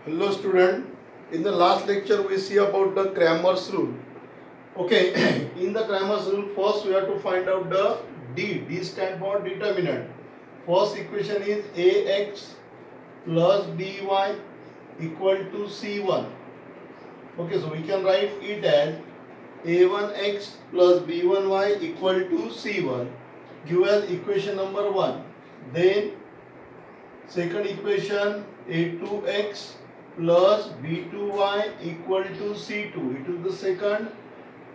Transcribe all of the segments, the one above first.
Hello student, in the last lecture we see about the Cramer's rule. Okay, in the Cramer's rule first we have to find out the D stand for determinant. First equation is ax plus by equal to c1. Okay, so we can write it as a1x plus b1y equal to c1, give as equation number 1. Then second equation a2x plus b2y equal to c2. It is the second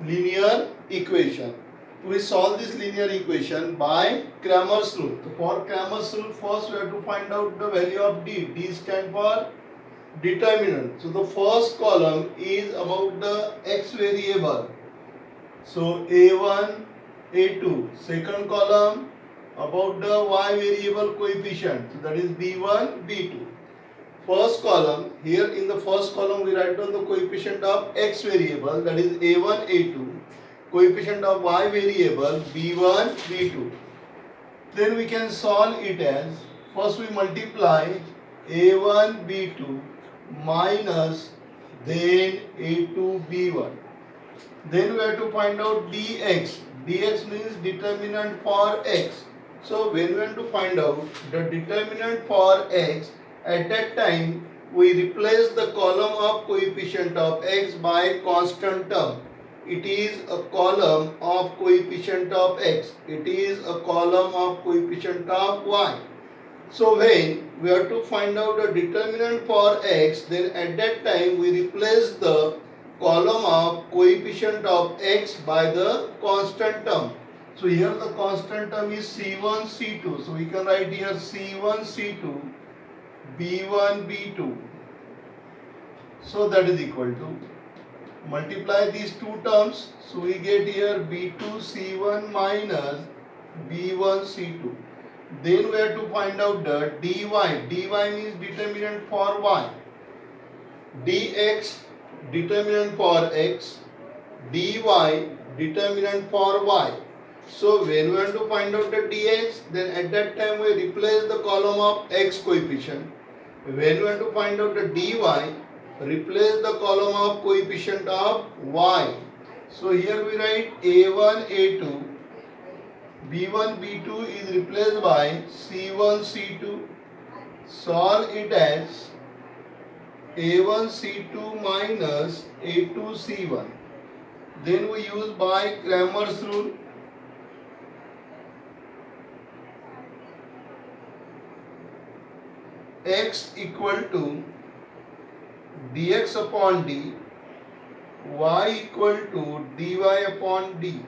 linear equation. We solve this linear equation by Cramer's rule. So for Cramer's rule, first we have to find out the value of D. D stands for determinant. So the first column is about the x variable. So a1, a2. Second column about the y variable coefficient. So that is b1, b2. First column, here in the first column we write down the coefficient of x variable, that is a1, a2. Coefficient of y variable b1, b2. Then we can solve it as, first we multiply a1, b2 minus then a2, b1. Then we have to find out dx. Dx means determinant for x. So when we want to find out the determinant for x, at that time we replace the column of coefficient of x by constant term. It is a column of coefficient of x. It is a column of coefficient of y. So when we have to find out the determinant for x, then at that time we replace the column of coefficient of x by the constant term. So here the constant term is c1, c2. So we can write here c1, c2, b1, b2. So that is equal to, multiply these two terms. So we get here b2, c1 minus b1, c2. Then we have to find out the dy. Dy means determinant for y. Dx determinant for x. Dy determinant for y. So when we want to find out the dx, then at that time we replace the column of x coefficient. When we want to find out the dy, replace the column of coefficient of y. So here we write a1, a2. b1, b2 is replaced by c1, c2. Solve it as a1, c2 minus a2, c1. Then we use by Cramer's rule. X equal to dx upon d, y equal to dy upon d.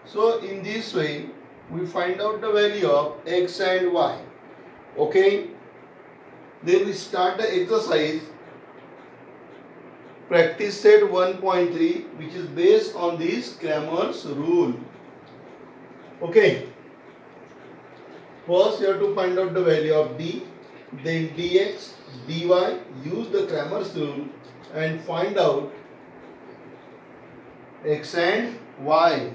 So in this way we find out the value of x and y. Okay. Then we start the exercise. Practice set 1.3, which is based on this Cramer's rule. Okay. First you have to find out the value of d, then dx, dy, use the Cramer's rule and find out x and y.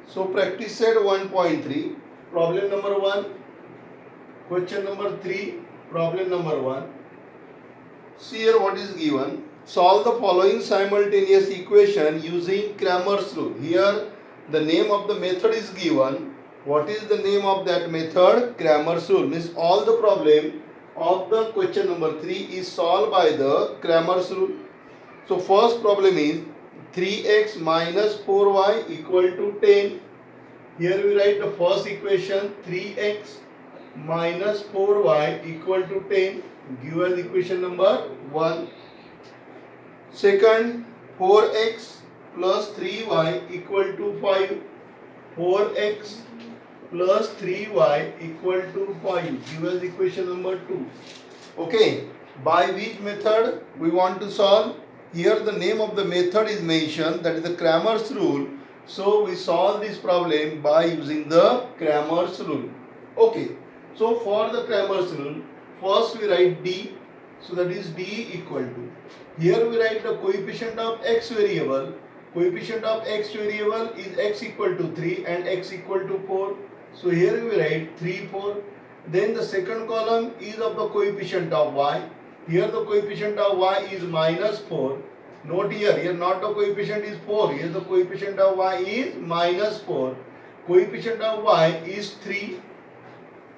So practice set 1.3, problem number 1, question number 3, problem number 1. See here what is given. Solve the following simultaneous equation using Cramer's rule. Here the name of the method is given. What is the name of that method? Cramer's rule. Means all the problem of the question number 3 is solved by the Cramer's rule. So first problem is 3x minus 4y equal to 10. Here we write the first equation 3x minus 4y equal to 10. Give as equation number 1. Second, 4x plus 3y equal to 5. 4x plus 3y equal to 5. Give us equation number 2. Okay. By which method we want to solve? Here the name of the method is mentioned, that is the Cramer's rule. So we solve this problem by using the Cramer's rule. Okay. So for the Cramer's rule, first we write d. So that is d equal to. Here we write the coefficient of x variable. Coefficient of x variable is x equal to 3 and x equal to 4. So here we write 3, 4. Then the second column is of the coefficient of y. Here the coefficient of y is minus 4. Note here not the coefficient is 4. Here the coefficient of y is minus 4. Coefficient of y is 3.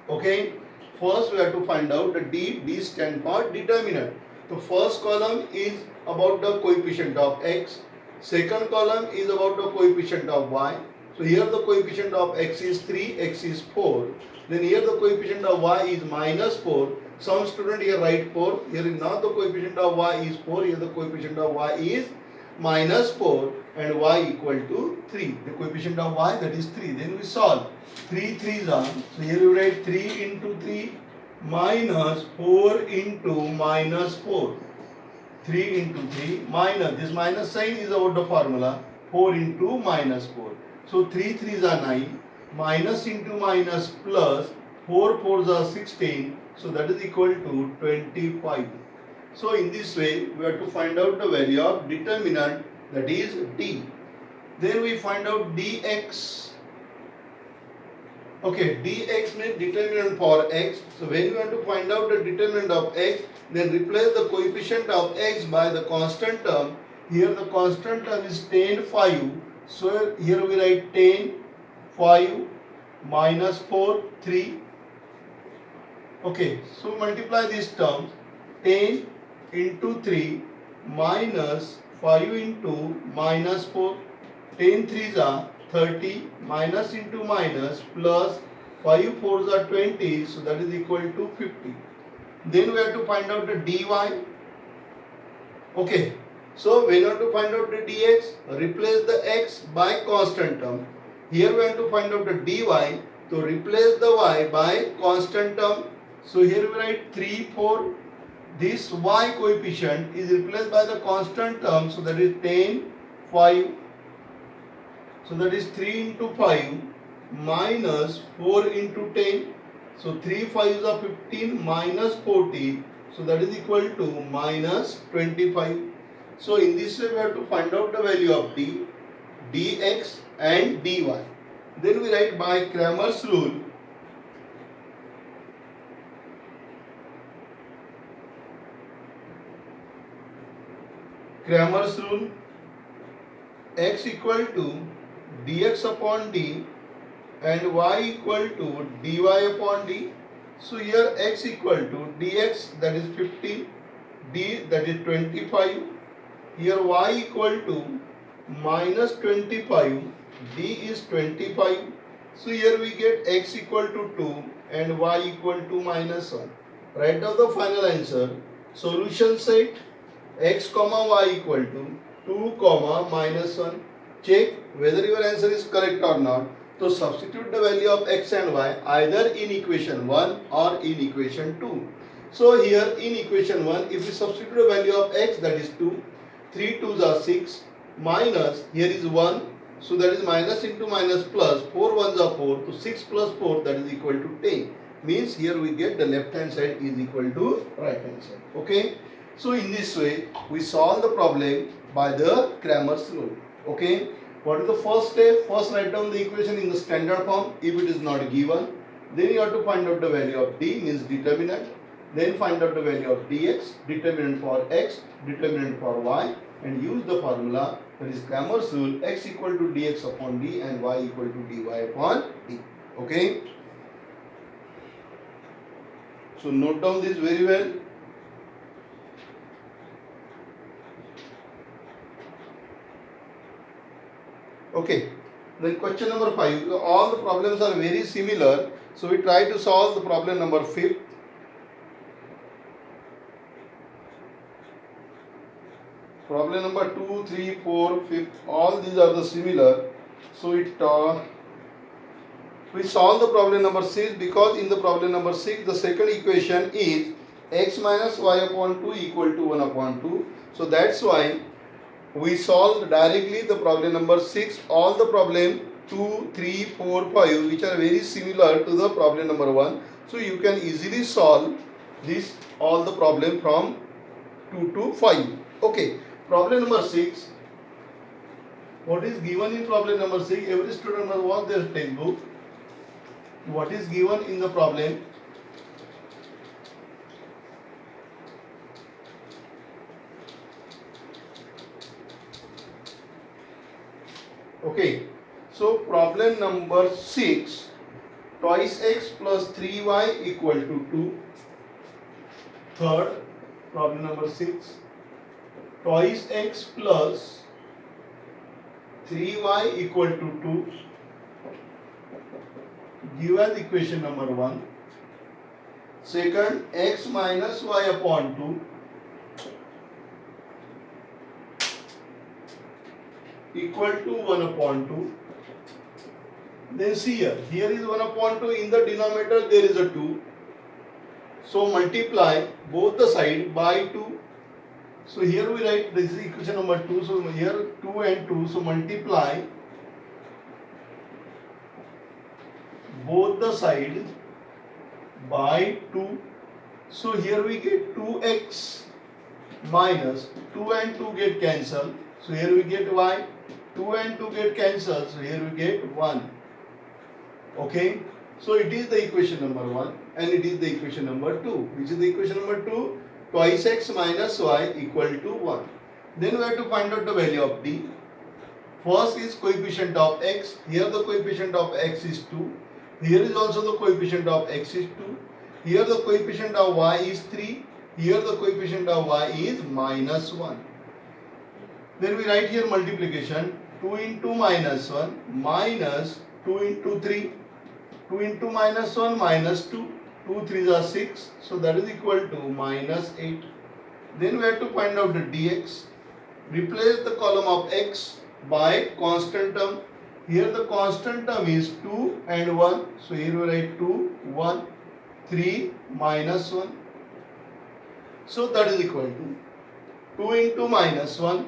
Okay. First we have to find out the D stand for determinant. The first column is about the coefficient of x. Second column is about the coefficient of y. So here the coefficient of x is 3, x is 4. Then here the coefficient of y is minus 4. Some student here write 4. Here is not the coefficient of y is 4. Here the coefficient of y is minus 4 and y equal to 3. The coefficient of y, that is 3. Then we solve. 3 3s are. So here you write 3 into 3 minus 4 into minus 4. 3 into 3 minus, this minus sign is about the formula, 4 into minus 4. So 3 3s are 9, minus into minus plus, 4 4s are 16, so that is equal to 25. So in this way we have to find out the value of determinant, that is D. Then we find out dx. Okay, dx means determinant for x. So when we want to find out the determinant of x, then replace the coefficient of x by the constant term. Here the constant term is tan 5. So here we write tan 5 minus 4 3. Okay, so multiply these terms. Tan into 3 minus 5 into minus 4. Tan 3s are 30, minus into minus plus 5 4s are 20, so that is equal to 50. Then we have to find out the dy. Okay, so we have to find out the dx, replace the x by constant term. Here we have to find out the dy, to replace the y by constant term. So here we write 3 4. This y coefficient is replaced by the constant term, so that is tan 5. So that is 3 into 5 minus 4 into 10. So 3 5s are 15 minus 40. So that is equal to minus 25. So in this way we have to find out the value of d, dx and dy. Then we write by Cramer's rule. Cramer's rule, x equal to dx upon d and y equal to dy upon d. So here x equal to dx, that is 15, d that is 25. Here y equal to minus 25, d is 25. So here we get x equal to 2 and y equal to minus 1. Write down the final answer. Solution set x comma y equal to 2 comma minus 1. Check whether your answer is correct or not. So substitute the value of x and y either in equation 1 or in equation 2. So here in equation 1, if we substitute the value of x, that is 2, 3 2s are 6, minus here is 1, so that is minus into minus plus, 4 1s are 4, so 6 plus 4, that is equal to 10. Means here we get the left hand side is equal to right hand side. Okay. So in this way we solve the problem by the Cramer's rule. Okay. What is the first step? First write down the equation in the standard form if it is not given. Then you have to find out the value of d, means determinant. Then find out the value of dx, determinant for x, determinant for y, and use the formula, that is Cramer's rule, x equal to dx upon d and y equal to dy upon d. Okay. So note down this very well. Okay, then question number 5. All the problems are very similar, so we try to solve the problem number 5. Problem number 2, 3, 4, 5, all these are the similar. So we solve the problem number 6, because in the problem number 6 the second equation is x minus y upon 2 equal to 1 upon 2. So that's why we solved directly the problem number 6. All the problem 2, 3, 4, 5 which are very similar to the problem number 1. So you can easily solve this all the problem from 2 to 5. Okay, problem number 6. What is given in problem number 6? Every student must watch their textbook. What is given in the problem? Okay, so problem number 6, twice x plus 3y equal to 2. Third, problem number 6, twice x plus 3y equal to 2. Give as equation number 1. Second, x minus y upon 2 equal to 1 upon 2. Then see here is 1 upon 2, in the denominator there is a 2. So multiply both the side by 2. So here we write, this is equation number 2. So here 2 and 2. So multiply both the side by 2. So here we get 2x minus 2 and 2 get cancelled. So here we get y. 2 and 2 get cancelled. So here we get 1. Okay. So it is the equation number 1 and it is the equation number 2. Which is the equation number 2? Twice x minus y equal to 1. Then we have to find out the value of d. First is coefficient of x. Here the coefficient of x is 2. Here is also the coefficient of x is 2. Here the coefficient of y is 3. Here the coefficient of y is minus 1. Then we write here multiplication. 2 into minus 1 minus 2 into 3. 2 into minus 1 minus 2. 2 3s are 6. So that is equal to minus 8. Then we have to find out the dx. Replace the column of x by constant term. Here the constant term is 2 and 1. So here we write 2, 1, 3, minus 1. So that is equal to 2 into minus 1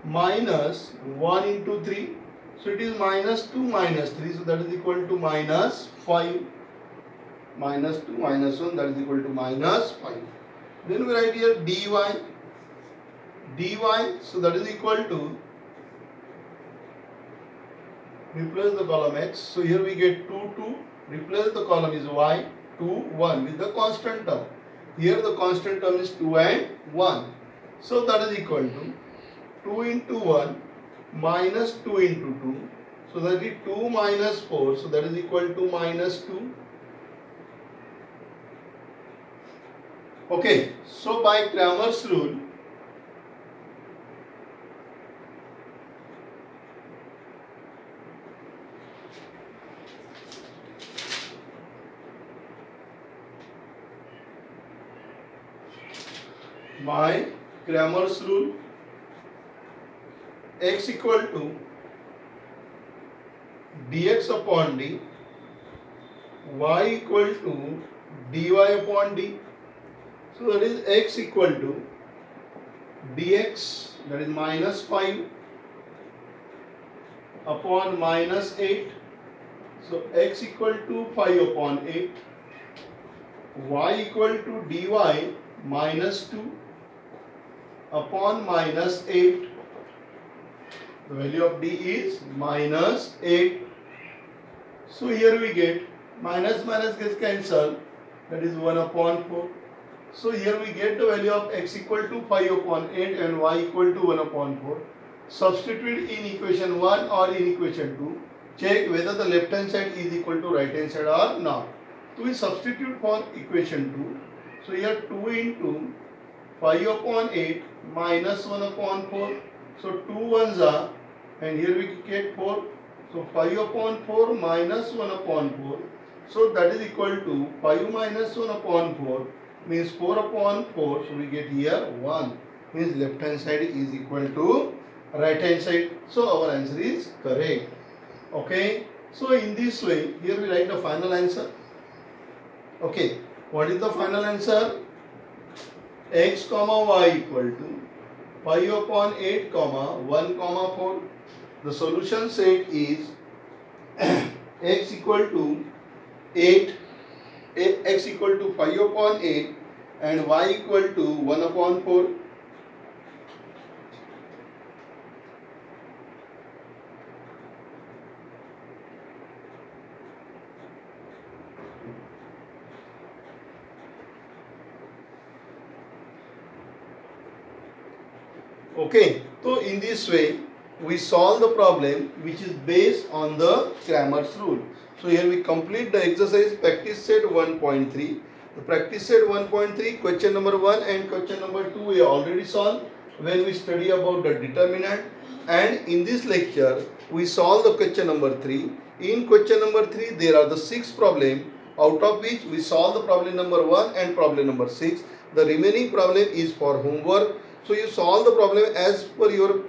minus 1 into 3. So it is minus 2 minus 3. So that is equal to minus 5. Minus 2 minus 1, that is equal to minus 5. Then we write here dy. Dy, so that is equal to, replace the column x. So here we get 2, 2. Replace the column is y, 2, 1 with the constant term. Here the constant term is 2 and 1. So that is equal to 2 into 1 minus 2 into 2. So that is 2 minus 4. So that is equal to minus 2. Okay. So by Cramer's rule, x equal to dx upon d, y equal to dy upon d. So that is x equal to dx, that is minus 5 upon minus 8. So x equal to 5 upon 8. Y equal to dy minus 2 upon minus 8. The value of d is minus 8. So here we get minus minus gets cancelled, that is 1 upon 4. So here we get the value of x equal to 5 upon 8 and y equal to 1 upon 4. Substitute in equation 1 or in equation 2. Check whether the left hand side is equal to right hand side or not. So we substitute for equation 2. So here 2 into 5 upon 8 minus 1 upon 4. So 2 ones are, and here we get 4. So 5 upon 4 minus 1 upon 4. So that is equal to 5 minus 1 upon 4 means 4 upon 4. So we get here 1. Means left hand side is equal to right hand side. So our answer is correct. Okay. So in this way, here we write the final answer. Okay. What is the final answer? X comma y equal to 5 upon 8 comma 1 comma 4. The solution set is x equal to 8, x equal to 5 upon 8 and y equal to 1 upon 4. Okay. So in this way we solve the problem which is based on the Cramer's rule. So here we complete the exercise practice set 1.3. The practice set 1.3 question number 1 and question number 2 we already solved when we study about the determinant, and in this lecture we solve the question number 3. In question number 3 there are the 6 problems, out of which we solve the problem number 1 and problem number 6. The remaining problem is for homework. So you solve the problem as per your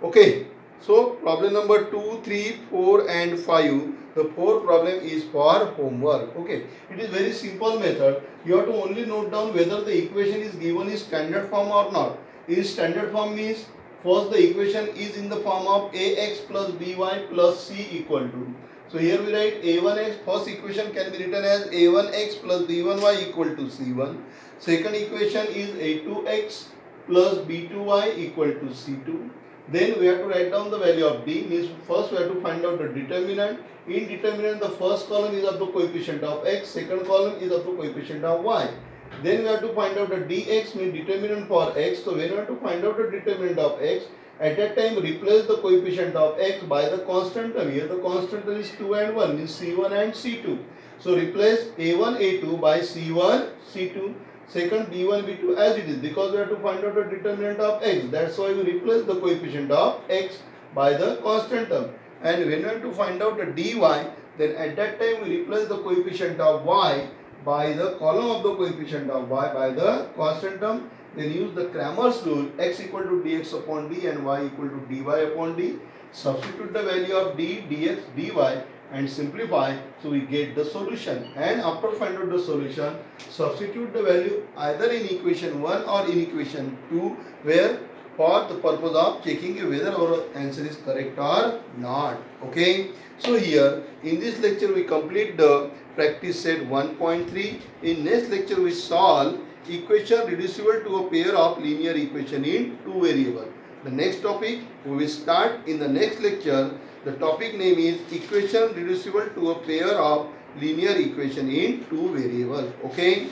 okay. So problem number 2, 3, 4 and 5. The 4 problem is for homework. Okay. It is very simple method. You have to only note down whether the equation is given in standard form or not. In standard form means first the equation is in the form of ax plus by plus c equal to. So here we write a1x. First equation can be written as a1x plus b1y equal to c1. Second equation is a2x plus b2y equal to c2. Then we have to write down the value of d, means first we have to find out the determinant. In determinant the first column is of the coefficient of x, second column is of the coefficient of y. Then we have to find out the dx, means determinant for x. So when we have to find out the determinant of x, at that time replace the coefficient of x by the constant term. Here the constant term is 2 and 1, means c1 and c2. So replace a1 a2 by c1 c2. Second b1 b2 as it is, because we have to find out the determinant of x. That's why we replace the coefficient of x by the constant term. And when we have to find out the dy, then at that time we replace the coefficient of y by the column of the coefficient of y by the constant term. Then use the Cramer's rule, x equal to dx upon d and y equal to dy upon d. Substitute the value of d, dx, dy and simplify, so we get the solution. And after find out the solution, substitute the value either in equation 1 or in equation 2, where for the purpose of checking whether our answer is correct or not. Okay. So here in this lecture we complete the practice set 1.3. In next lecture we solve equation reducible to a pair of linear equation in two variables. The next topic we will start in the next lecture. The topic name is equation reducible to a pair of linear equation in two variables. Okay.